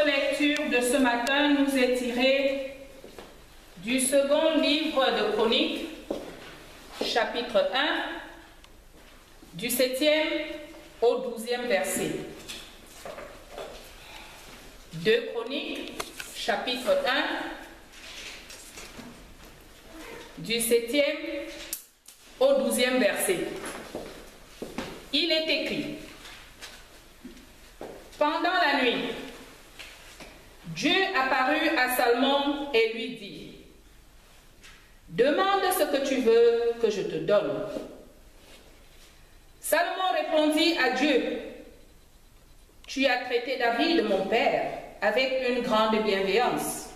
lecture de ce matin nous est tirée du second livre de Chroniques, chapitre 1, du 7e au 12e verset. 2 Chroniques, chapitre 1, du 7e au 12e verset. Il est écrit: pendant la nuit, Dieu apparut à Salomon et lui dit: demande ce que tu veux que je te donne. Salomon répondit à Dieu: tu as traité David, mon père, avec une grande bienveillance,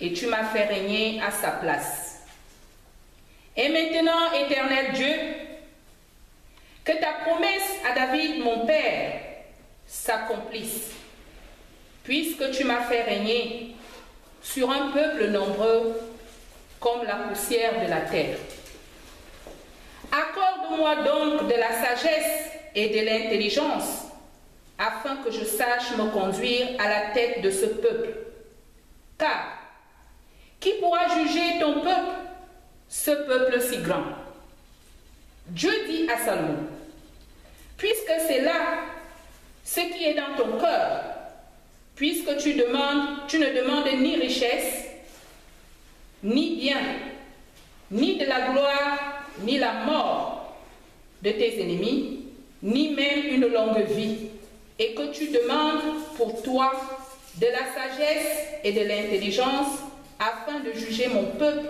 et tu m'as fait régner à sa place. Et maintenant, Éternel Dieu, que ta promesse à David, mon père, s'accomplisse, puisque tu m'as fait régner sur un peuple nombreux comme la poussière de la terre. Accorde-moi donc de la sagesse et de l'intelligence, afin que je sache me conduire à la tête de ce peuple. Car qui pourra juger ton peuple, ce peuple si grand? Dieu dit à Salomon: puisque c'est là ce qui est dans ton cœur, puisque tu ne demandes ni richesse, ni bien, ni de la gloire, ni la mort de tes ennemis, ni même une longue vie, et que tu demandes pour toi de la sagesse et de l'intelligence, afin de juger mon peuple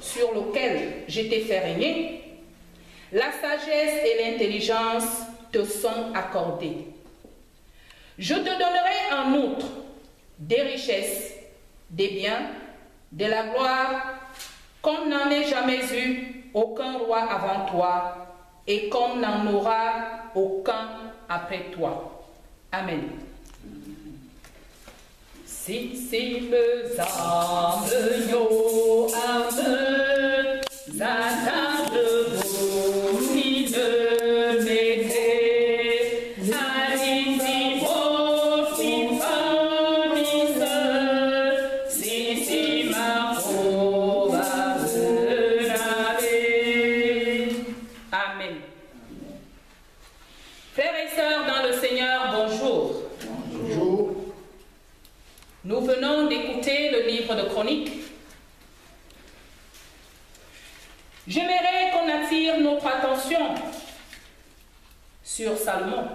sur lequel je t'ai fait régner, la sagesse et l'intelligence te sont accordées. Je te donnerai en outre des richesses, des biens, de la gloire, comme n'en ait jamais eu aucun roi avant toi, et comme n'en aura aucun après toi. Amen. Si me âmes yo âme, zata de boni de mété, aliti bofi famise, si ma prova venave. Amen. Frères et sœurs dans le Seigneur, bonjour. Bonjour. Nous venons d'écouter le livre de Chroniques. J'aimerais qu'on attire notre attention sur Salomon.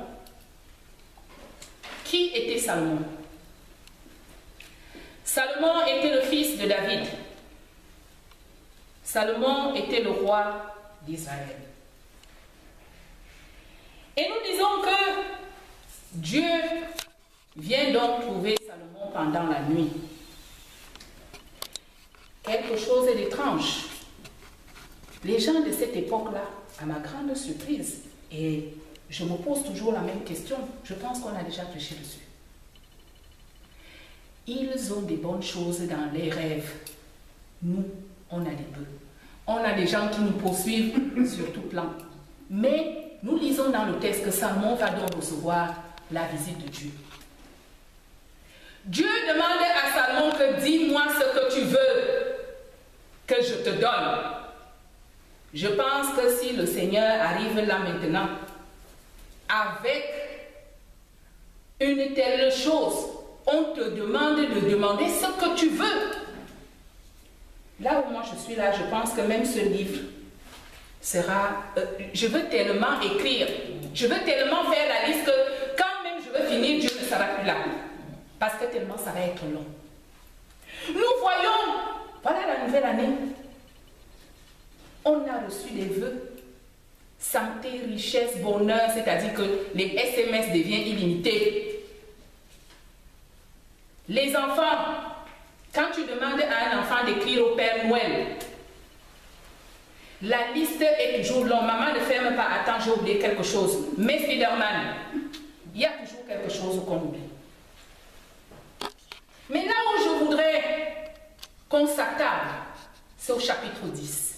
Qui était Salomon? Salomon était le fils de David. Salomon était le roi d'Israël. Et nous disons que Dieu vient donc trouver Salomon pendant la nuit. Quelque chose d'étrange. Les gens de cette époque-là, à ma grande surprise, et je me pose toujours la même question, je pense qu'on a déjà réfléchi dessus. Ils ont des bonnes choses dans les rêves. Nous, on a des bœufs. On a des gens qui nous poursuivent sur tout plan. Mais nous lisons dans le texte que Salomon va donc recevoir la visite de Dieu. Dieu demandait à Salomon que dis-moi ce que tu veux que je te donne. Je pense que si le Seigneur arrive là maintenant avec une telle chose, on te demande de demander ce que tu veux. Là où moi je suis là, je pense que même ce livre sera... je veux tellement écrire, je veux tellement faire la liste que quand même je veux finir, Dieu ne sera plus là. Parce que tellement ça va être long. Nous voyons, voilà la nouvelle année. On a reçu des vœux. Santé, richesse, bonheur, c'est-à-dire que les SMS deviennent illimités. Les enfants, quand tu demandes à un enfant d'écrire au Père Noël, la liste est toujours longue. Maman ne ferme pas, attends, j'ai oublié quelque chose. Mais Spiderman, il y a toujours quelque chose qu'on oublie. Mais là où je voudrais qu'on s'attarde, c'est au chapitre 10.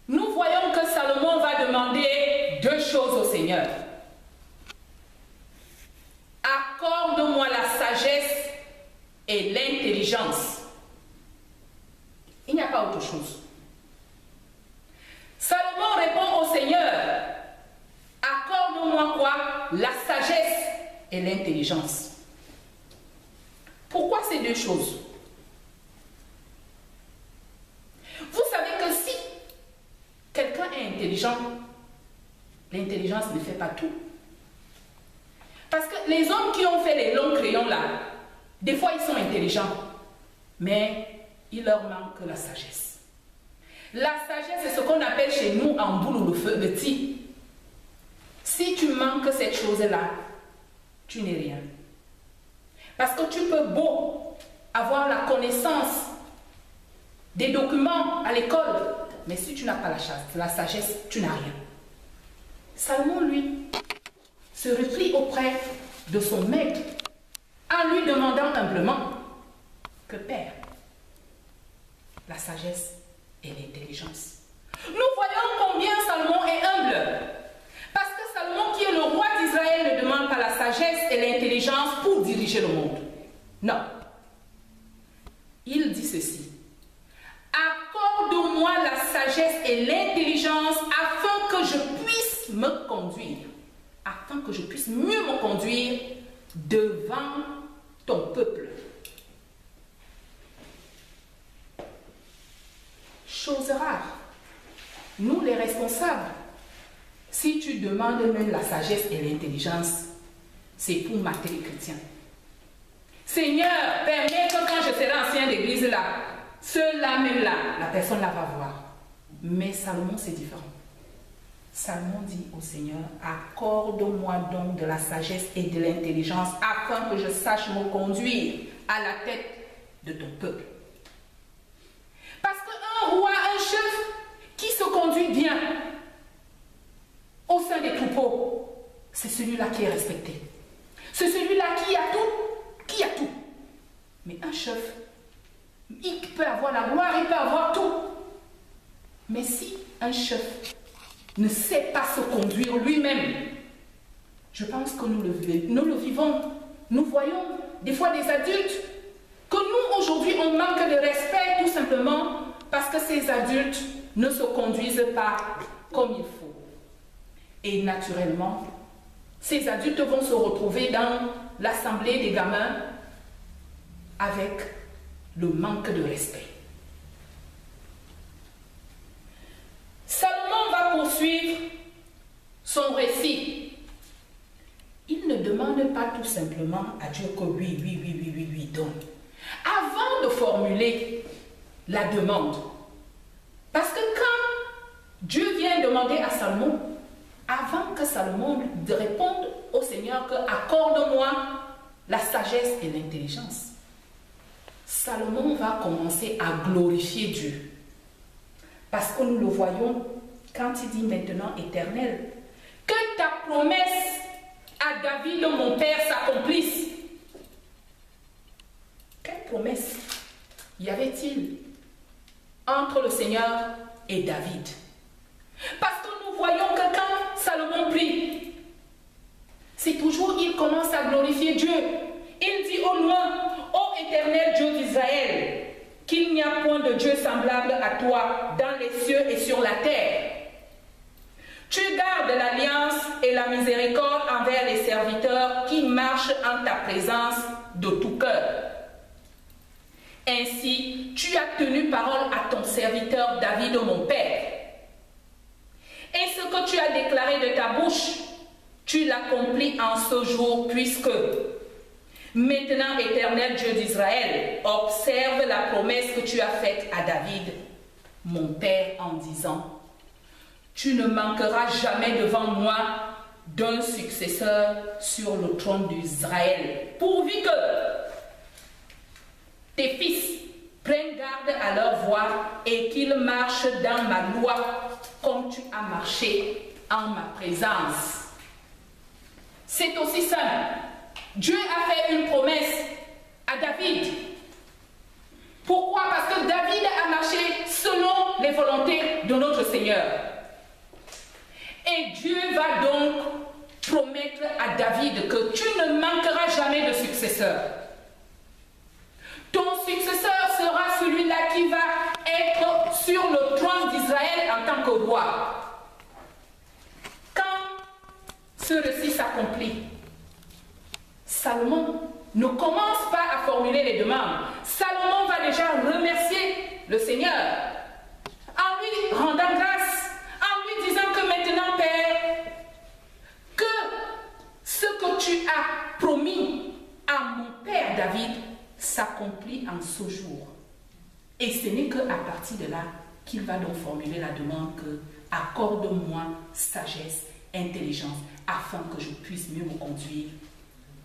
Nous voyons que Salomon va demander deux choses au Seigneur. et l'intelligence. Pourquoi ces deux choses? Vous savez que si quelqu'un est intelligent, l'intelligence ne fait pas tout. Parce que les hommes qui ont fait les longs crayons là, des fois ils sont intelligents, mais il leur manque la sagesse. La sagesse, c'est ce qu'on appelle chez nous en boule le ti. Si tu manques cette chose-là, tu n'es rien. Parce que tu peux beau avoir la connaissance des documents à l'école, mais si tu n'as pas la sagesse, tu n'as rien. Salomon, lui, se replie auprès de son maître en lui demandant humblement que Père, la sagesse et l'intelligence. Nous voyons combien Salomon est humble. Parce que Salomon, qui est le roi d'Israël, ne demande pas la sagesse et l'intelligence pour diriger le monde. Non. Il dit ceci. Accorde-moi la sagesse et l'intelligence afin que je puisse me conduire, afin que je puisse mieux me conduire devant ton peuple. Chose rare, nous les responsables, si tu demandes même la sagesse et l'intelligence, c'est pour mater les chrétiens. Seigneur, permets que quand je serai ancien d'église là, ceux-là même là, la personne la va voir. Mais Salomon, c'est différent. Salomon dit au Seigneur, accorde-moi donc de la sagesse et de l'intelligence afin que je sache me conduire à la tête de ton peuple. Parce qu'un roi, un chef qui se conduit bien au sein des troupeaux, c'est celui-là qui est respecté. C'est celui-là qui a tout. Mais un chef, il peut avoir la gloire, il peut avoir tout. Mais si un chef ne sait pas se conduire lui-même, je pense que nous le vivons. Nous voyons des fois des adultes que nous aujourd'hui on manque de respect tout simplement parce que ces adultes ne se conduisent pas comme il faut. Et naturellement, ces adultes vont se retrouver dans l'assemblée des gamins avec le manque de respect. Salomon va poursuivre son récit. Il ne demande pas tout simplement à Dieu que oui, donne. Avant de formuler la demande, parce que quand Dieu vient demander à Salomon, avant que Salomon réponde au Seigneur que accorde-moi la sagesse et l'intelligence, Salomon va commencer à glorifier Dieu. Parce que nous le voyons quand il dit maintenant éternel, que ta promesse à David, mon père, s'accomplisse. Quelle promesse y avait-il entre le Seigneur et David? Parce que nous voyons que quand Salomon prie, c'est toujours il commence à glorifier Dieu. Il dit au loin, ô éternel Dieu d'Israël, qu'il n'y a point de Dieu semblable à toi dans les cieux et sur la terre. Tu gardes l'alliance et la miséricorde envers les serviteurs qui marchent en ta présence de tout cœur. Ainsi, tu as tenu parole à ton serviteur David, mon père. Et ce que tu as déclaré de ta bouche, tu l'accomplis en ce jour, puisque maintenant, éternel Dieu d'Israël, observe la promesse que tu as faite à David, mon père, en disant, tu ne manqueras jamais devant moi d'un successeur sur le trône d'Israël, pourvu que tes fils prennent garde à leur voie et qu'ils marchent dans ma loi comme tu as marché en ma présence. C'est aussi simple. Dieu a fait une promesse à David. Pourquoi? Parce que David a marché selon les volontés de notre Seigneur. Et Dieu va donc promettre à David que tu ne manqueras jamais de successeur. Ton successeur sera celui-là qui va être sur le trône d'Israël en tant que roi. Quand ce récit s'accomplit, Salomon ne commence pas à formuler les demandes. Salomon va déjà remercier le Seigneur en lui rendant grâce, en lui disant que maintenant, Père, que ce que tu as promis à mon père David s'accomplit en ce jour. Et ce n'est qu'à partir de là qu'il va donc formuler la demande que accorde-moi sagesse, intelligence, afin que je puisse mieux me conduire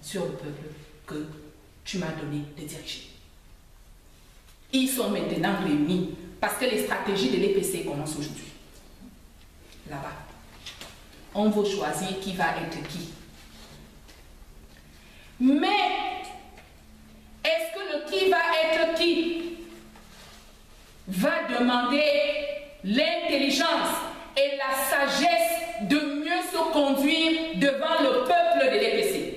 sur le peuple que tu m'as donné de diriger. Ils sont maintenant réunis parce que les stratégies de l'EPC commencent aujourd'hui. Là-bas, on veut choisir qui va être qui. Mais est-ce que le qui va être qui va demander l'intelligence et la sagesse de mieux se conduire devant le peuple de l'EPC?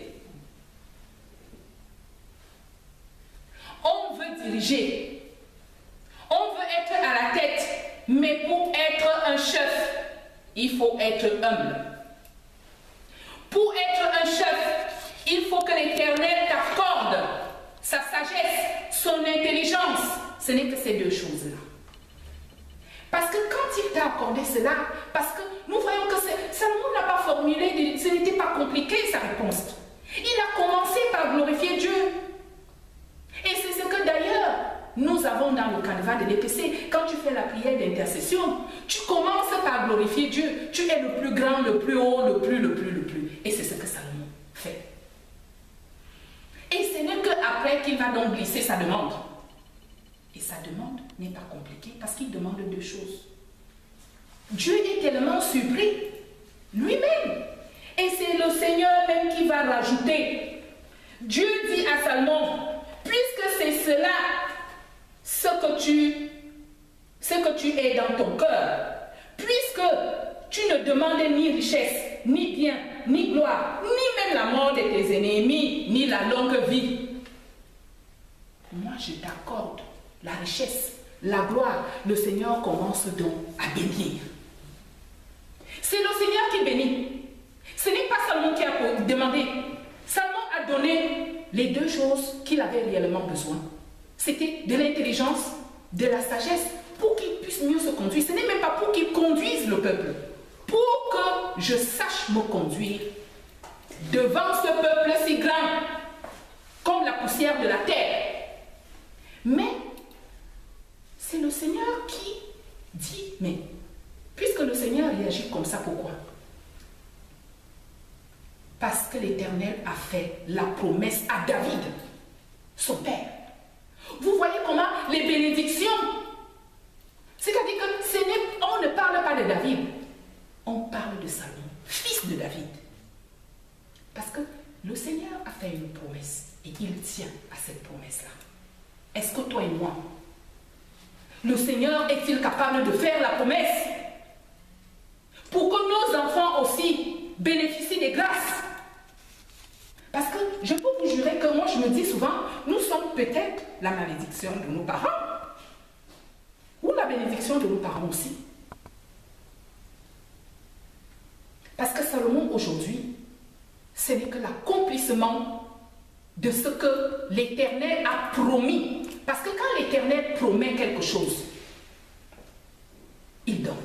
On veut diriger, on veut être à la tête, mais pour être un chef, il faut être humble. Pour être un chef, il faut que l'Éternel t'accorde sa sagesse, son intelligence. Ce n'est que ces deux choses-là. Parce que quand il t'a accordé cela, parce que nous voyons que Salomon n'a pas formulé, ce n'était pas compliqué sa réponse. Il a commencé par glorifier Dieu. Et c'est ce que d'ailleurs nous avons dans le canevas de l'EPC. Quand tu fais la prière d'intercession, tu commences par glorifier Dieu. Tu es le plus grand, le plus haut, le plus. Et c'est ce que Salomon fait. Et ce n'est qu'après qu'il va donc glisser sa demande. Et sa demande n'est pas compliquée parce qu'il demande deux choses. Dieu est tellement surpris lui-même. Et c'est le Seigneur même qui va rajouter. Dieu dit à Salomon, puisque c'est cela ce que tu es dans ton cœur, puisque tu ne demandes ni richesse, ni bien, ni gloire, ni même la mort de tes ennemis, ni la longue vie, moi je t'accorde la richesse, la gloire. Le Seigneur commence donc à bénir. C'est le Seigneur qui bénit. Ce n'est pas Salomon qui a demandé. Salomon a donné les deux choses qu'il avait réellement besoin. C'était de l'intelligence, de la sagesse, pour qu'il puisse mieux se conduire. Ce n'est même pas pour qu'il conduise le peuple. Pour que je sache me conduire devant ce peuple si grand, comme la poussière de la terre. Mais c'est le Seigneur qui dit, mais puisque le Seigneur réagit comme ça, pourquoi? Parce que l'Éternel a fait la promesse à David, son père. Vous voyez comment les bénédictions, c'est-à-dire que on ne parle pas de David, on parle de Salomon, fils de David. Parce que le Seigneur a fait une promesse et il tient à cette promesse-là. Est-ce que toi et moi, le Seigneur est-il capable de faire la promesse pour que nos enfants aussi bénéficient des grâces? Parce que je peux vous jurer que moi je me dis souvent, nous sommes peut-être la malédiction de nos parents ou la bénédiction de nos parents aussi. Parce que Salomon aujourd'hui, ce n'est que l'accomplissement de ce que l'Éternel a promis. Parce que quand l'Éternel promet quelque chose, il donne.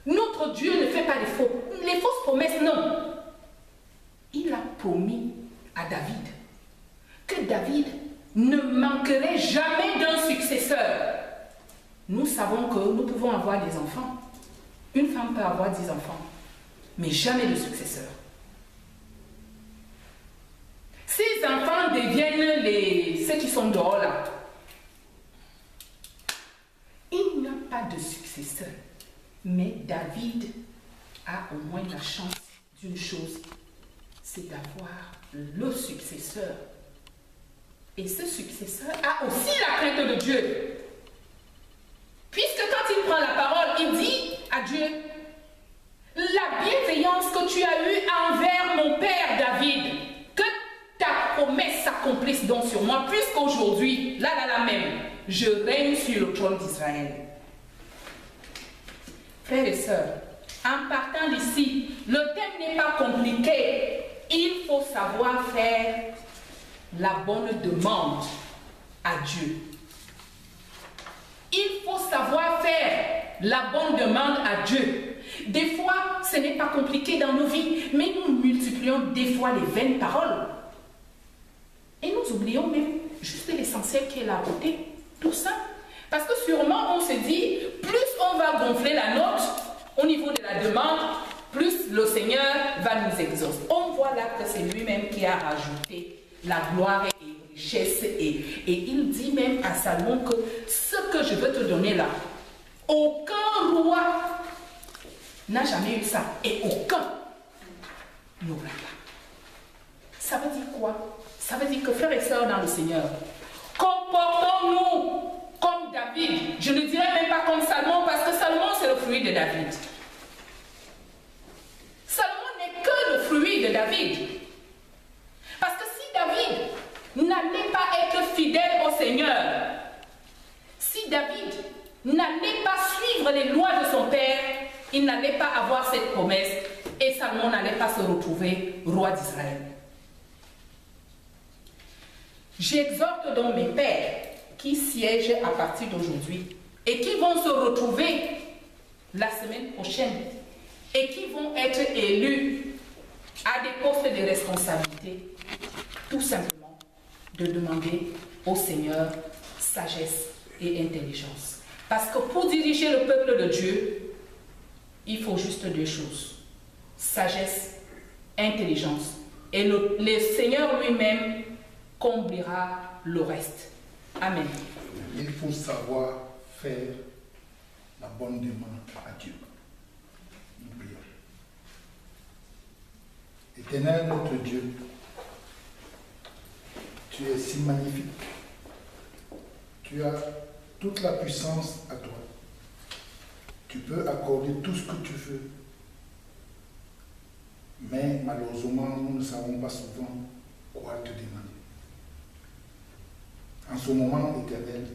Notre Dieu ne fait pas les fausses promesses, non. Il a promis à David que David ne manquerait jamais d'un successeur. Nous savons que nous pouvons avoir des enfants. Une femme peut avoir 10 enfants, mais jamais de successeur. Ces enfants deviennent ceux qui sont dehors là. Il n'y a pas de successeur. Mais David a au moins la chance d'une chose, c'est d'avoir le successeur. Et ce successeur a aussi la crainte de Dieu. Puisque quand il prend la parole, il dit à Dieu, la bienveillance que tu as eue envers mon père David, que ta promesse s'accomplisse donc sur moi, puisqu'aujourd'hui, là même, je règne sur le trône d'Israël. Frères et sœurs, en partant d'ici, le thème n'est pas compliqué. il faut savoir faire la bonne demande à Dieu. Il faut savoir faire la bonne demande à Dieu. Des fois, ce n'est pas compliqué dans nos vies, mais nous multiplions des fois les vaines paroles. Et nous oublions même juste l'essentiel qui est là à côté. Tout ça. Parce que sûrement, on se dit, plus on va gonfler la note au niveau de la demande, plus le Seigneur va nous exaucer. On voit là que c'est lui-même qui a rajouté la gloire et richesse. Et il dit même à Salomon que ce que je veux te donner là, aucun roi n'a jamais eu ça. Et aucun n'aura pas. Ça veut dire quoi? Ça veut dire que frères et sœurs dans le Seigneur, comportons-nous comme David. Je ne dirais même pas comme Salomon, parce que Salomon c'est le fruit de David. Salomon n'est que le fruit de David. Parce que si David n'allait pas être fidèle au Seigneur, si David n'allait pas suivre les lois de son père, il n'allait pas avoir cette promesse et Salomon n'allait pas se retrouver roi d'Israël. J'exhorte donc mes pères qui siègent à partir d'aujourd'hui et qui vont se retrouver la semaine prochaine et qui vont être élus à des postes de responsabilité, tout simplement de demander au Seigneur sagesse et intelligence. Parce que pour diriger le peuple de Dieu, il faut juste deux choses: sagesse, intelligence. Et le Seigneur lui-même comblera le reste. Amen. Il faut savoir faire la bonne demande à Dieu. Nous prions. Éternel notre Dieu, tu es si magnifique. Tu as toute la puissance à toi. Tu peux accorder tout ce que tu veux. Mais malheureusement, nous ne savons pas souvent quoi te demander. En ce moment éternel,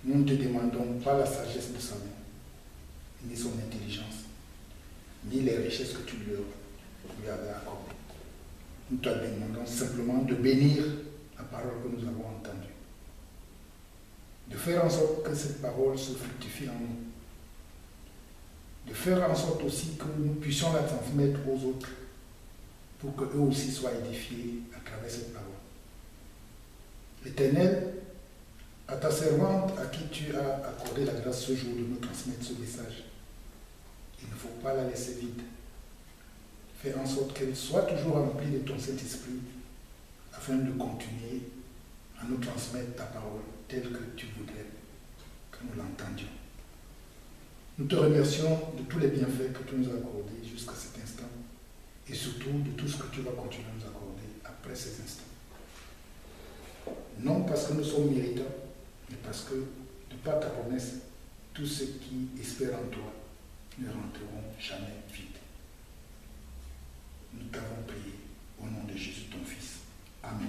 nous ne te demandons pas la sagesse de Salomon, ni son intelligence, ni les richesses que tu lui avais accordées. Nous te demandons simplement de bénir la parole que nous avons entendue, de faire en sorte que cette parole se fructifie en nous, de faire en sorte aussi que nous puissions la transmettre aux autres pour qu'eux aussi soient édifiés à travers cette parole. Éternel, à ta servante à qui tu as accordé la grâce ce jour de nous transmettre ce message, il ne faut pas la laisser vide. Fais en sorte qu'elle soit toujours remplie de ton Saint-Esprit afin de continuer à nous transmettre ta parole telle que tu voudrais que nous l'entendions. Nous te remercions de tous les bienfaits que tu nous as accordés jusqu'à cet instant et surtout de tout ce que tu vas continuer à nous accorder après ces instants. Non parce que nous sommes méritants, mais parce que, de par ta promesse, tous ceux qui espèrent en toi ne rentreront jamais vide. Nous t'avons prié au nom de Jésus ton Fils. Amen.